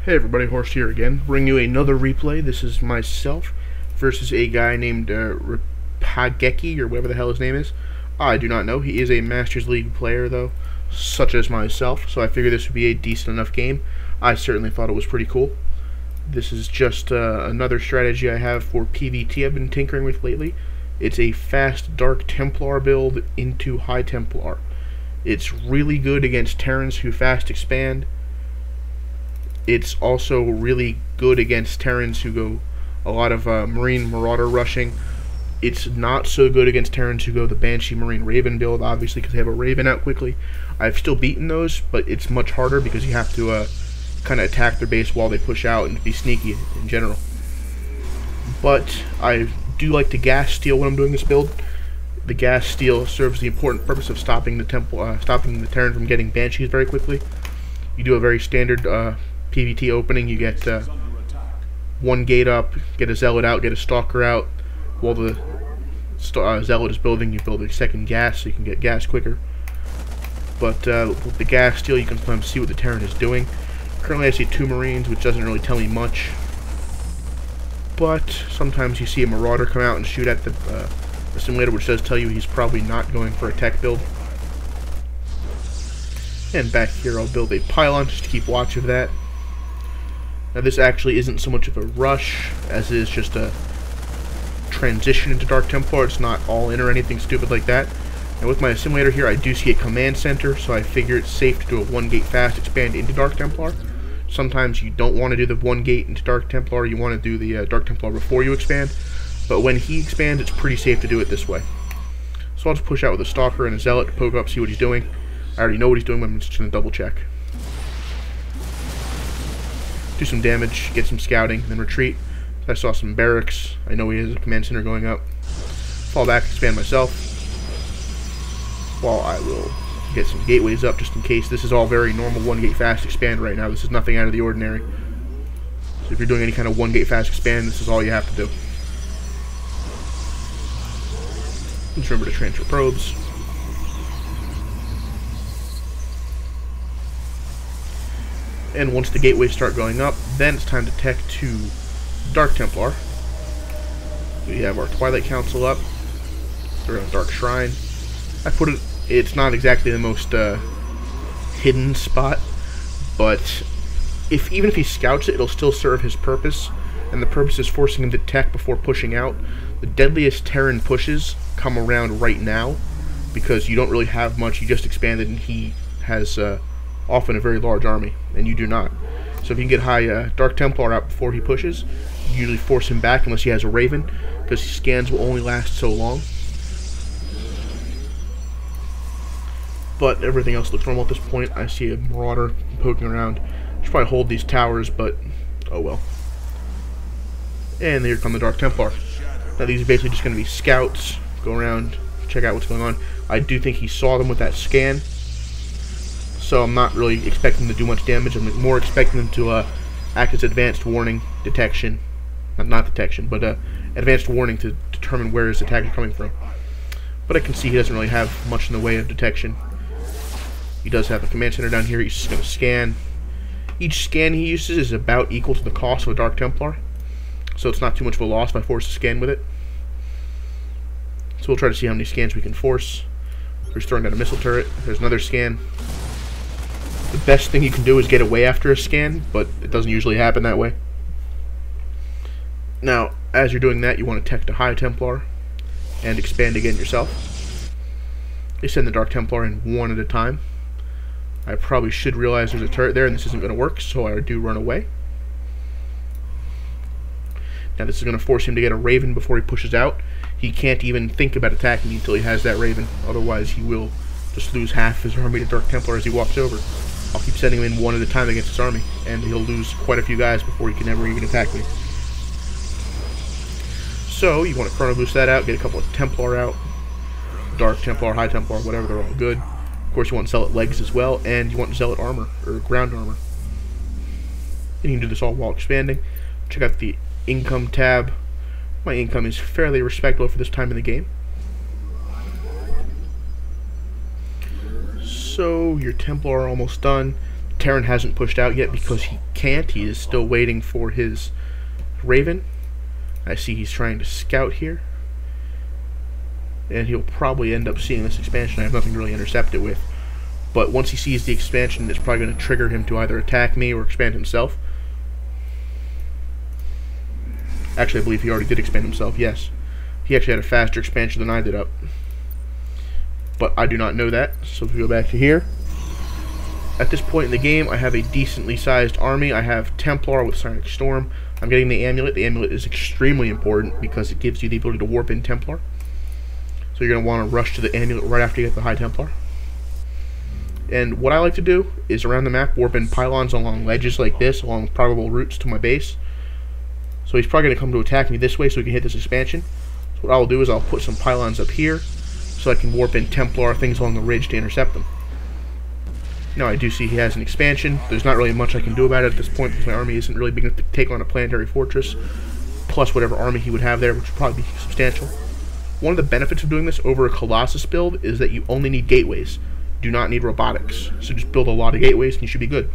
Hey everybody, Horst here again. Bring you another replay. This is myself versus a guy named Pageki, or whatever the hell his name is. I do not know. He is a Masters League player, though, such as myself, so I figured this would be a decent enough game. I certainly thought it was pretty cool. This is just another strategy I have for PvT I've been tinkering with lately. It's a fast Dark Templar build into High Templar. It's really good against Terrans who fast expand. It's also really good against Terrans who go a lot of Marine Marauder rushing. It's not so good against Terrans who go the Banshee Marine Raven build, obviously, because they have a Raven out quickly. I've still beaten those, but it's much harder because you have to kind of attack their base while they push out and be sneaky in general. But I do like to gas steal when I'm doing this build. The gas steal serves the important purpose of stopping the Terran from getting Banshees very quickly. You do a very standard PvT opening. You get one gate up, get a Zealot out, get a Stalker out. While the Zealot is building, you build a second gas so you can get gas quicker. But with the gas steal, you can sometimes see what the Terran is doing. Currently I see 2 Marines, which doesn't really tell me much. But sometimes you see a Marauder come out and shoot at the simulator, which does tell you he's probably not going for a tech build. And back here I'll build a pylon just to keep watch of that. Now this actually isn't so much of a rush as it is just a transition into Dark Templar. It's not all in or anything stupid like that. And with my assimilator here, I do see a command center, so I figure it's safe to do a 1-gate fast expand into Dark Templar. Sometimes you don't want to do the 1-gate into Dark Templar, you want to do the Dark Templar before you expand. But when he expands, it's pretty safe to do it this way. So I'll just push out with a Stalker and a Zealot to poke up, see what he's doing. I already know what he's doing, but I'm just going to double check. Do some damage, get some scouting, then retreat. I saw some barracks. I know he has a command center going up. Fall back, expand myself. While I will get some gateways up just in case. This is all very normal 1-gate fast expand right now. This is nothing out of the ordinary. So if you're doing any kind of 1-gate fast expand, this is all you have to do. Just remember to transfer probes. And once the gateways start going up, then it's time to tech to Dark Templar. We have our Twilight Council up. We're in a Dark Shrine. I put it, it's not exactly the most hidden spot, but even if he scouts it, it'll still serve his purpose, and the purpose is forcing him to tech before pushing out. The deadliest Terran pushes come around right now, because you don't really have much. You just expanded, and he has often a very large army, and you do not. So if you can get high Dark Templar out before he pushes, you usually force him back unless he has a Raven, because scans will only last so long. But everything else looks normal at this point. I see a Marauder poking around. Should probably hold these towers, but oh well. And here come the Dark Templar. Now these are basically just going to be scouts. Go around, check out what's going on. I do think he saw them with that scan, so I'm not really expecting them to do much damage. I'm more expecting them to act as advanced warning detection. Not detection, but advanced warning to determine where his attack is coming from. But I can see he doesn't really have much in the way of detection. He does have a command center down here. He's just going to scan. Each scan he uses is about equal to the cost of a Dark Templar, so it's not too much of a loss if I force a scan with it. So we'll try to see how many scans we can force. He's throwing down a missile turret. There's another scan. The best thing you can do is get away after a scan, but it doesn't usually happen that way. Now, as you're doing that, you want to tech to High Templar and expand again yourself. They send the Dark Templar in one at a time. I probably should realize there's a turret there and this isn't going to work, so I do run away. Now this is going to force him to get a Raven before he pushes out. He can't even think about attacking me until he has that Raven, otherwise he will just lose half his army to Dark Templar as he walks over. I'll keep sending him in one at a time against his army, and he'll lose quite a few guys before he can ever even attack me. So, you want to Chrono Boost that out, get a couple of Templar out. Dark Templar, High Templar, whatever, they're all good. Of course, you want Zealot legs as well, and you want Zealot armor, or ground armor. And you can do this all while expanding. Check out the income tab. My income is fairly respectable for this time in the game. So your Templar are almost done. Terran hasn't pushed out yet because he can't. He is still waiting for his Raven. I see he's trying to scout here. And he'll probably end up seeing this expansion. I have nothing to really intercept it with. But once he sees the expansion, it's probably going to trigger him to either attack me or expand himself. Actually, I believe he already did expand himself, yes. He actually had a faster expansion than I did up. But I do not know that, so if we go back to here. At this point in the game, I have a decently sized army. I have Templar with Psionic Storm. I'm getting the amulet. The amulet is extremely important because it gives you the ability to warp in Templar. So you're going to want to rush to the amulet right after you get the High Templar. And what I like to do is around the map warp in pylons along ledges like this, along probable routes to my base. So he's probably going to come to attack me this way so we can hit this expansion. So what I'll do is I'll put some pylons up here so I can warp in Templar things along the ridge to intercept them. Now I do see he has an expansion. There's not really much I can do about it at this point because my army isn't really big enough to take on a planetary fortress, plus whatever army he would have there, which would probably be substantial. One of the benefits of doing this over a Colossus build is that you only need gateways. Do not need robotics. So just build a lot of gateways and you should be good.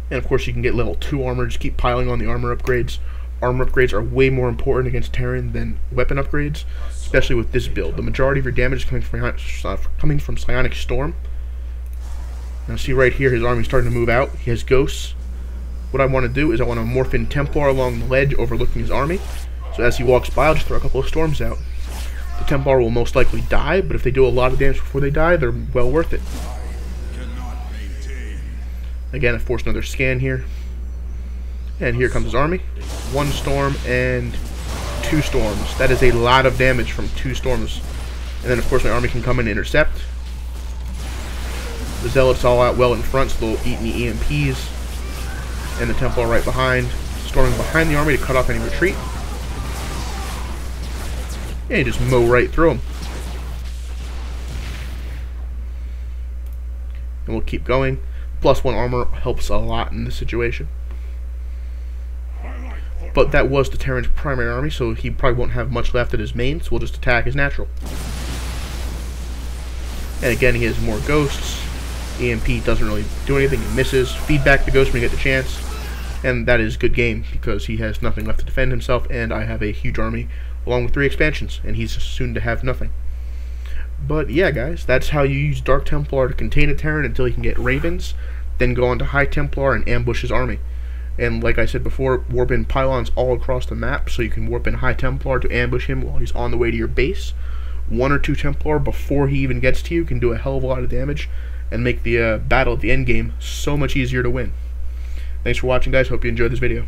And of course you can get level 2 armor. Just keep piling on the armor upgrades. Armor upgrades are way more important against Terran than weapon upgrades, especially with this build. The majority of your damage is coming from Psionic Storm. Now see right here, his army's starting to move out. He has ghosts. What I want to do is I want to morph in Templar along the ledge overlooking his army. So as he walks by, I'll just throw a couple of storms out. The Templar will most likely die, but if they do a lot of damage before they die, they're well worth it. Again, I force another scan here. And here comes his army. 1 storm and 2 storms. That is a lot of damage from 2 storms. And then of course my army can come in and intercept. The Zealots all out well in front, so they'll eat any EMPs. And the Templar right behind, storming behind the army to cut off any retreat. And you just mow right through them. And we'll keep going. +1 armor helps a lot in this situation. But that was the Terran's primary army, so he probably won't have much left at his main, so we'll just attack his natural. And again, he has more ghosts. EMP doesn't really do anything, he misses. Feed back the ghost when you get the chance. And that is good game, because he has nothing left to defend himself, and I have a huge army, along with 3 expansions, and he's soon to have nothing. But yeah, guys, that's how you use Dark Templar to contain a Terran until he can get Ravens, then go on to High Templar and ambush his army. And like I said before, warp in pylons all across the map, so you can warp in High Templar to ambush him while he's on the way to your base. 1 or 2 Templar before he even gets to you can do a hell of a lot of damage, and make the battle at the end game so much easier to win. Thanks for watching, guys. Hope you enjoyed this video.